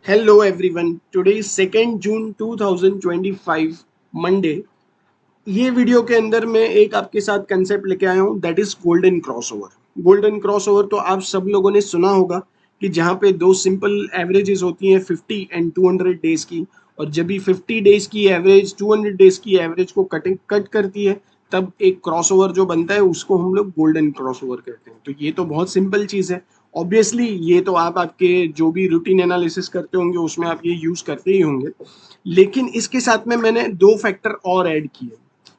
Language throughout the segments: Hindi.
Hello everyone. Today is 2nd June 2025 Monday. ये वीडियो के अंदर मैं एक आपके साथ कंसेप्ट लेके आया हूँ that is golden crossover. Golden crossover तो आप सब लोगों ने सुना होगा कि जहाँ पे दो सिंपल एवरेजेस होती हैं 50 एंड 200 डेज की, और जब भी 50 डेज की एवरेज 200 डेज की एवरेज को कट करती है तब एक क्रॉसओवर जो बनता है उसको हम लोग गोल्डन क्रॉसओवर कहते हैं। तो ये तो बहुत सिंपल चीज़ है। ऑब्वियसली ये तो आप आपके जो भी रूटीन एनालिसिस करते होंगे उसमें आप ये यूज़ करते ही होंगे, लेकिन इसके साथ में मैंने दो फैक्टर और ऐड किए।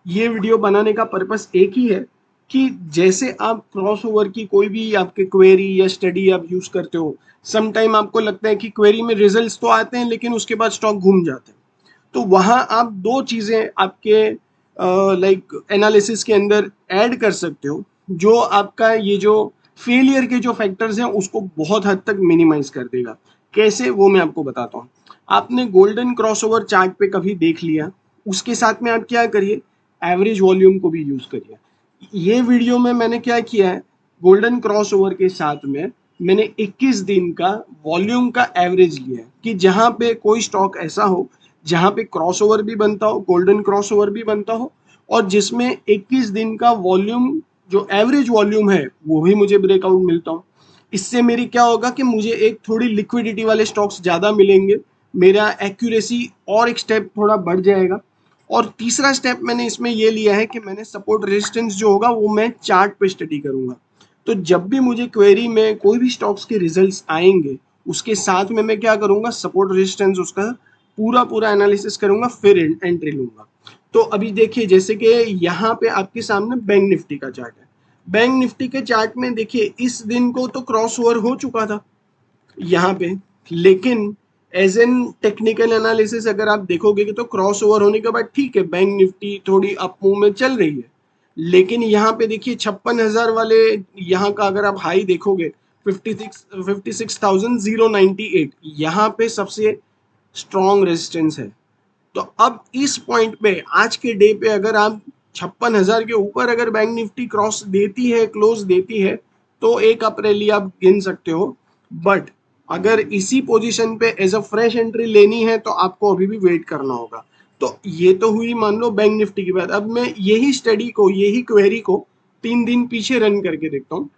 ये वीडियो बनाने का पर्पस एक ही है कि जैसे आप क्रॉसओवर की कोई भी आपके क्वेरी या स्टडी आप यूज करते हो, सम टाइम आपको लगता है कि क्वेरी में रिजल्ट्स तो आते हैं लेकिन उसके बाद स्टॉक घूम जाते हैं, तो वहां आप दो चीजें आपके लाइक एनालिसिस के अंदर ऐड कर सकते हो जो आपका ये जो फेलियर के जो फैक्टर्स हैं उसको बहुत हद तक मिनिमाइज कर देगा। कैसे, वो मैं आपको बताता हूँ। आपने गोल्डन क्रॉसओवर चार्ट पे कभी देख लिया, उसके साथ में आप क्या करिए, एवरेज वॉल्यूम को भी यूज करिए। ये वीडियो में मैंने क्या किया है, गोल्डन क्रॉसओवर के साथ में मैंने 21 दिन का वॉल्यूम का एवरेज लिया है कि जहां पे कोई स्टॉक ऐसा हो जहां पे क्रॉसओवर भी बनता हो, गोल्डन क्रॉसओवर भी बनता हो, और जिसमें 21 दिन का वॉल्यूम जो एवरेज वॉल्यूम है वो भी मुझे ब्रेकआउट मिलता हो। इससे मेरी क्या होगा कि मुझे एक थोड़ी लिक्विडिटी वाले स्टॉक्स ज़्यादा मिलेंगे, मेरा एक्यूरेसी और एक स्टेप थोड़ा बढ़ जाएगा। और तीसरा स्टेप मैंने इसमें ये लिया है कि मैंने सपोर्ट रेजिस्टेंस जो होगा वो मैं चार्ट पे स्टडी करूंगा। तो जब भी मुझे क्वेरी में कोई भी स्टॉक्स के रिजल्ट्स आएंगे उसके साथ में मैं क्या करूंगा, सपोर्ट रेजिस्टेंस उसका पूरा पूरा एनालिसिस करूंगा, फिर एंट्री लूंगा। तो अभी देखिए जैसे कि यहाँ पे आपके सामने बैंक निफ्टी का चार्ट है। बैंक निफ्टी के चार्ट में देखिए इस दिन को तो क्रॉस ओवर हो चुका था यहाँ पे, लेकिन एज एन टेक्निकल एनालिसिस अगर आप देखोगे कि तो क्रॉस ओवर होने के बाद ठीक है बैंक निफ्टी थोड़ी अप मूव में चल रही है, लेकिन यहाँ पे देखिए 56,000 वाले यहाँ का अगर आप हाई देखोगे 56,098, यहाँ पे सबसे स्ट्रॉन्ग रेजिस्टेंस है। तो अब इस पॉइंट पे आज के डे पे अगर आप 56,000 के ऊपर अगर बैंक निफ्टी क्रॉस देती है, क्लोज देती है, तो एक अप्रैली आप गिन सकते हो। बट अगर इसी पोजीशन पे एज अ फ्रेश एंट्री लेनी है तो आपको अभी भी वेट करना होगा। तो ये तो हुई मान लो बैंक निफ्टी की बात। अब मैं यही स्टडी को, यही क्वेरी को 3 दिन पीछे रन करके देखता हूँ,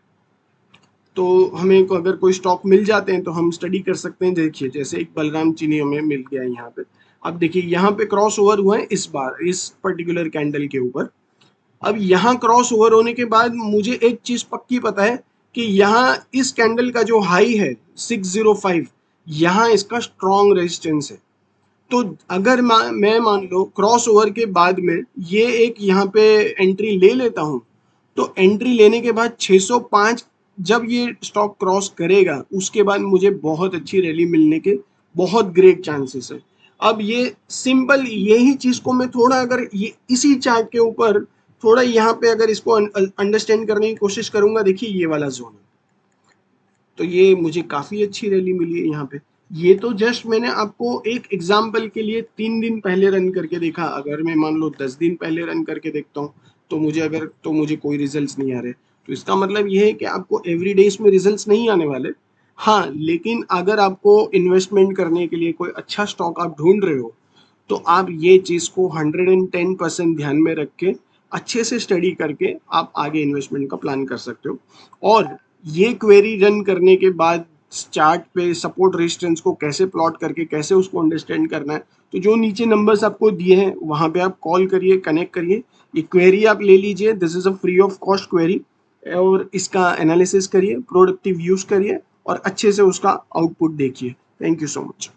तो हमें को अगर कोई स्टॉक मिल जाते हैं तो हम स्टडी कर सकते हैं। देखिए जैसे एक बलराम चीनी हमें मिल गया है यहाँ पे। अब देखिए यहाँ पे क्रॉस ओवर हुआ है इस बार इस पर्टिकुलर कैंडल के ऊपर। अब यहाँ क्रॉस ओवर होने के बाद मुझे एक चीज पक्की पता है कि यहाँ इस कैंडल का जो हाई है 605, यहाँ इसका स्ट्रॉन्ग रेजिस्टेंस है। तो अगर मैं मान लो क्रॉस ओवर के बाद में ये एक यहाँ पे एंट्री ले लेता हूँ, तो एंट्री लेने के बाद 605 जब ये स्टॉक क्रॉस करेगा उसके बाद मुझे बहुत अच्छी रैली मिलने के बहुत ग्रेट चांसेस है। अब ये सिंपल यही चीज को मैं थोड़ा अगर ये इसी चार्ट के ऊपर थोड़ा यहाँ पे अगर इसको अंडरस्टैंड करने की कोशिश करूंगा, देखिए ये वाला जोन है, तो ये मुझे काफी अच्छी रैली मिली है यहाँ पे। ये तो जस्ट मैंने आपको एक एग्जाम्पल के लिए 3 दिन पहले रन करके देखा। अगर मैं मान लो 10 दिन पहले रन करके देखता हूँ तो मुझे कोई रिजल्ट्स नहीं आ रहे, तो इसका मतलब ये है कि आपको एवरी डे इसमें रिजल्ट्स नहीं आने वाले। हाँ, लेकिन अगर आपको इन्वेस्टमेंट करने के लिए कोई अच्छा स्टॉक आप ढूंढ रहे हो तो आप ये चीज़ को 110% ध्यान में रख के अच्छे से स्टडी करके आप आगे इन्वेस्टमेंट का प्लान कर सकते हो। और ये क्वेरी रन करने के बाद चार्ट पे सपोर्ट रेजिस्टेंस को कैसे प्लॉट करके कैसे उसको अंडरस्टैंड करना है, तो जो नीचे नंबर्स आपको दिए हैं वहां पे आप कॉल करिए, कनेक्ट करिए, ये क्वेरी आप ले लीजिए। This is a free of cost query, और इसका एनालिसिस करिए, प्रोडक्टिव यूज करिए और अच्छे से उसका आउटपुट देखिए। Thank you so much.